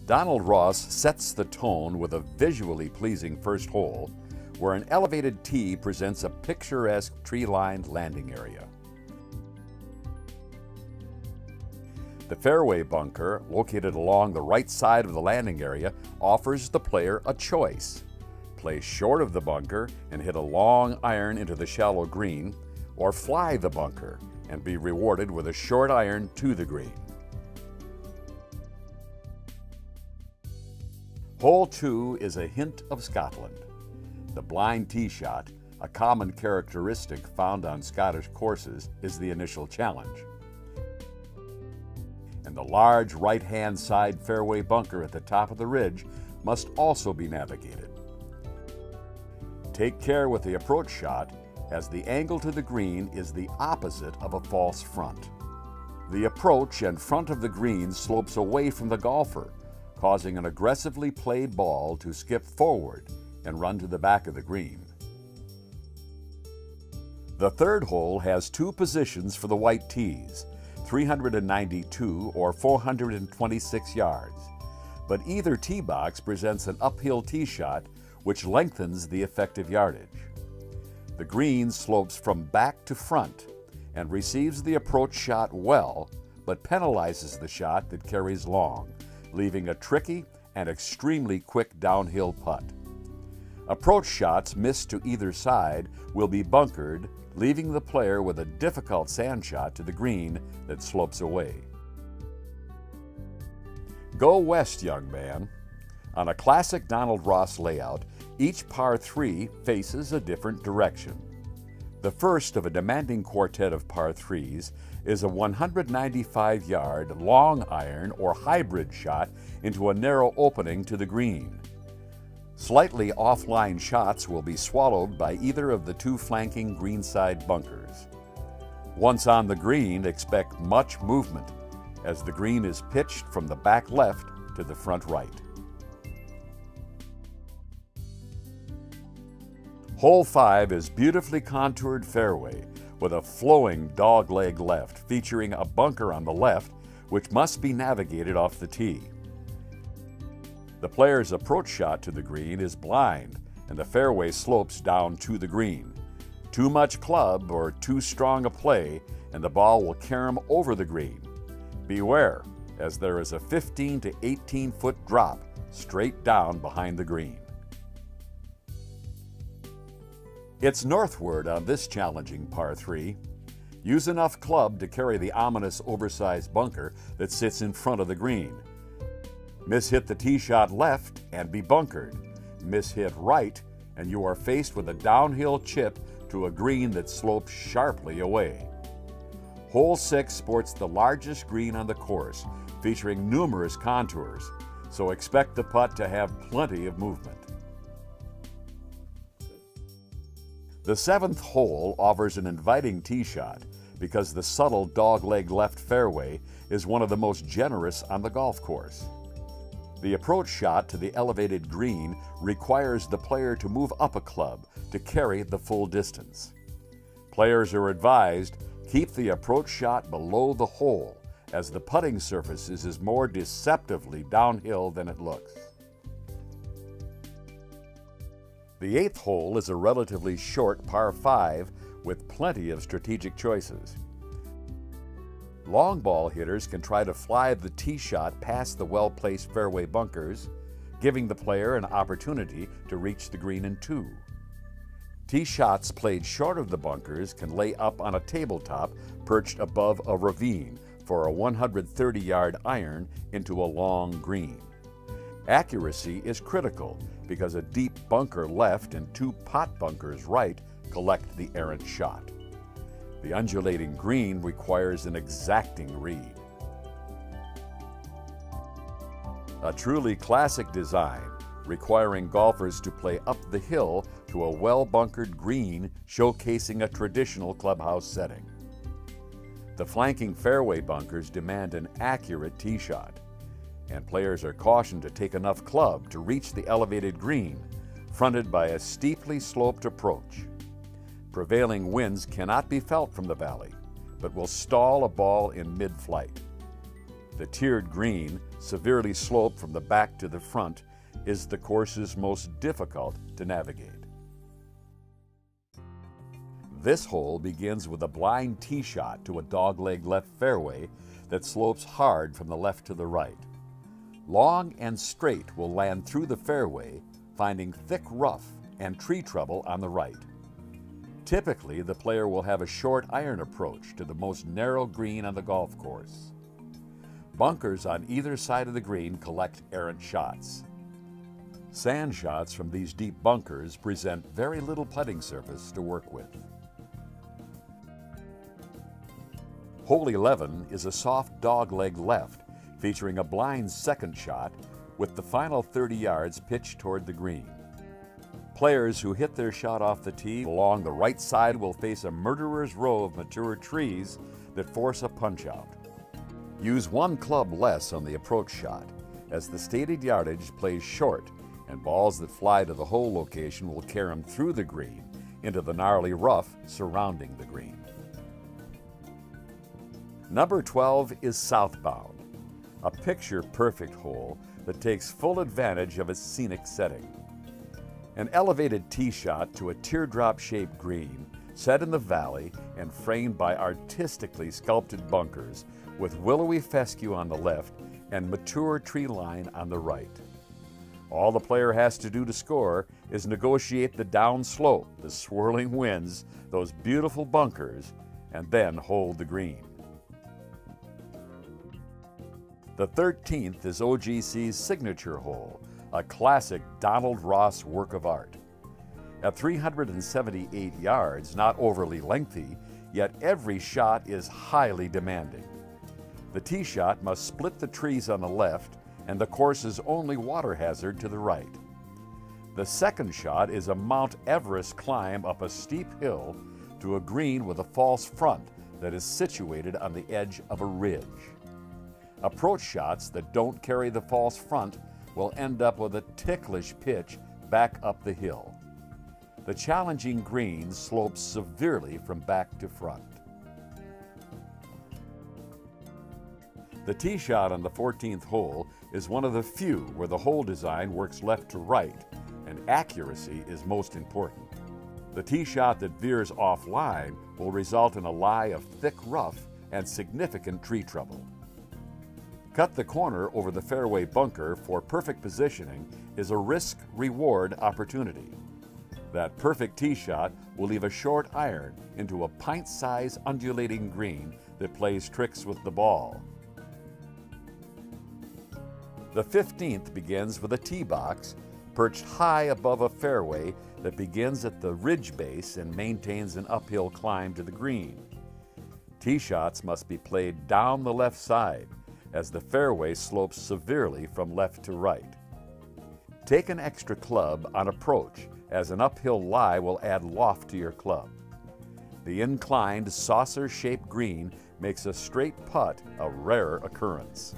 Donald Ross sets the tone with a visually pleasing first hole, where an elevated tee presents a picturesque tree-lined landing area. The fairway bunker, located along the right side of the landing area, offers the player a choice. Play short of the bunker and hit a long iron into the shallow green, or fly the bunker and be rewarded with a short iron to the green. Hole 2 is a hint of Scotland. The blind tee shot, a common characteristic found on Scottish courses, is the initial challenge. And the large right-hand side fairway bunker at the top of the ridge must also be navigated. Take care with the approach shot, as the angle to the green is the opposite of a false front. The approach and front of the green slopes away from the golfer, causing an aggressively played ball to skip forward and run to the back of the green. The third hole has two positions for the white tees, 392 or 426 yards, but either tee box presents an uphill tee shot which lengthens the effective yardage. The green slopes from back to front and receives the approach shot well, but penalizes the shot that carries long, leaving a tricky and extremely quick downhill putt. Approach shots missed to either side will be bunkered, leaving the player with a difficult sand shot to the green that slopes away. Go west, young man. On a classic Donald Ross layout, each par 3 faces a different direction. The first of a demanding quartet of par 3s is a 195-yard long iron or hybrid shot into a narrow opening to the green. Slightly offline shots will be swallowed by either of the two flanking greenside bunkers. Once on the green, expect much movement, as the green is pitched from the back left to the front right. Hole 5 is beautifully contoured fairway with a flowing dogleg left featuring a bunker on the left which must be navigated off the tee. The player's approach shot to the green is blind and the fairway slopes down to the green. Too much club or too strong a play and the ball will carom over the green. Beware, as there is a 15 to 18 foot drop straight down behind the green. It's northward on this challenging par 3. Use enough club to carry the ominous oversized bunker that sits in front of the green. Mishit the tee shot left and be bunkered. Mishit right and you are faced with a downhill chip to a green that slopes sharply away. Hole 6 sports the largest green on the course, featuring numerous contours, so expect the putt to have plenty of movement. The 7th hole offers an inviting tee shot because the subtle dogleg left fairway is one of the most generous on the golf course. The approach shot to the elevated green requires the player to move up a club to carry the full distance. Players are advised, keep the approach shot below the hole, as the putting surface is more deceptively downhill than it looks. The 8th hole is a relatively short par 5 with plenty of strategic choices. Long ball hitters can try to fly the tee shot past the well-placed fairway bunkers, giving the player an opportunity to reach the green in 2. Tee shots played short of the bunkers can lay up on a tabletop perched above a ravine for a 130-yard iron into a long green. Accuracy is critical because a deep bunker left and 2 pot bunkers right collect the errant shot. The undulating green requires an exacting read. A truly classic design, requiring golfers to play up the hill to a well-bunkered green showcasing a traditional clubhouse setting. The flanking fairway bunkers demand an accurate tee shot, and players are cautioned to take enough club to reach the elevated green, fronted by a steeply sloped approach. Prevailing winds cannot be felt from the valley, but will stall a ball in mid-flight. The tiered green, severely sloped from the back to the front, is the course's most difficult to navigate. This hole begins with a blind tee shot to a dogleg left fairway that slopes hard from the left to the right. Long and straight will land through the fairway, finding thick rough and tree trouble on the right. Typically, the player will have a short iron approach to the most narrow green on the golf course. Bunkers on either side of the green collect errant shots. Sand shots from these deep bunkers present very little putting surface to work with. Hole 11 is a soft dogleg left, featuring a blind second shot with the final 30 yards pitched toward the green. Players who hit their shot off the tee along the right side will face a murderer's row of mature trees that force a punch-out. Use one club less on the approach shot, as the stated yardage plays short and balls that fly to the hole location will carry them through the green into the gnarly rough surrounding the green. Number 12 is southbound, a picture-perfect hole that takes full advantage of its scenic setting. An elevated tee shot to a teardrop-shaped green set in the valley and framed by artistically sculpted bunkers with willowy fescue on the left and mature tree line on the right. All the player has to do to score is negotiate the downslope, the swirling winds, those beautiful bunkers, and then hold the green. The 13th is OGC's signature hole, a classic Donald Ross work of art. At 378 yards, not overly lengthy, yet every shot is highly demanding. The tee shot must split the trees on the left and the course's only water hazard to the right. The second shot is a Mount Everest climb up a steep hill to a green with a false front that is situated on the edge of a ridge. Approach shots that don't carry the false front will end up with a ticklish pitch back up the hill. The challenging green slopes severely from back to front. The tee shot on the 14th hole is one of the few where the hole design works left to right, and accuracy is most important. The tee shot that veers offline will result in a lie of thick rough and significant tree trouble. Cut the corner over the fairway bunker for perfect positioning is a risk-reward opportunity. That perfect tee shot will leave a short iron into a pint-sized undulating green that plays tricks with the ball. The 15th begins with a tee box perched high above a fairway that begins at the ridge base and maintains an uphill climb to the green. Tee shots must be played down the left side, as the fairway slopes severely from left to right. Take an extra club on approach, as an uphill lie will add loft to your club. The inclined saucer-shaped green makes a straight putt a rare occurrence.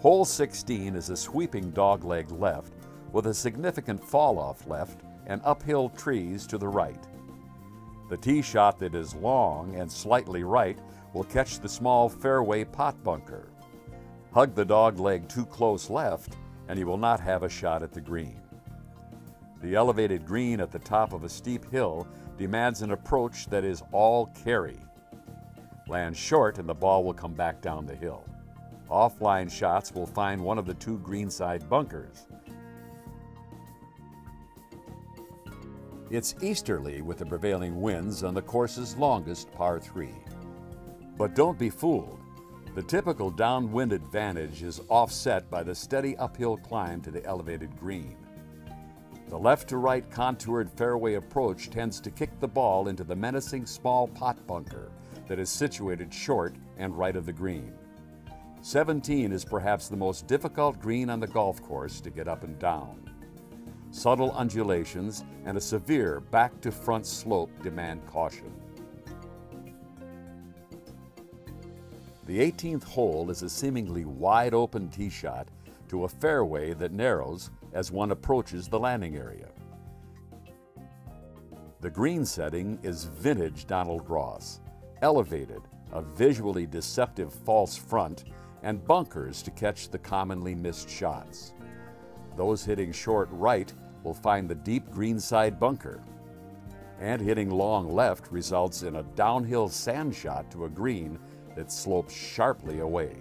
Hole 16 is a sweeping dogleg left with a significant fall-off left and uphill trees to the right. The tee shot that is long and slightly right will catch the small fairway pot bunker. Hug the dogleg too close left and you will not have a shot at the green. The elevated green at the top of a steep hill demands an approach that is all carry. Land short and the ball will come back down the hill. Offline shots will find one of the two greenside bunkers. It's easterly with the prevailing winds on the course's longest par 3. But don't be fooled. The typical downwind advantage is offset by the steady uphill climb to the elevated green. The left to right contoured fairway approach tends to kick the ball into the menacing small pot bunker that is situated short and right of the green. 17 is perhaps the most difficult green on the golf course to get up and down. Subtle undulations and a severe back-to-front slope demand caution. The 18th hole is a seemingly wide-open tee shot to a fairway that narrows as one approaches the landing area. The green setting is vintage Donald Ross, elevated, a visually deceptive false front, and bunkers to catch the commonly missed shots. Those hitting short right will find the deep greenside bunker, and hitting long left results in a downhill sand shot to a green that slopes sharply away.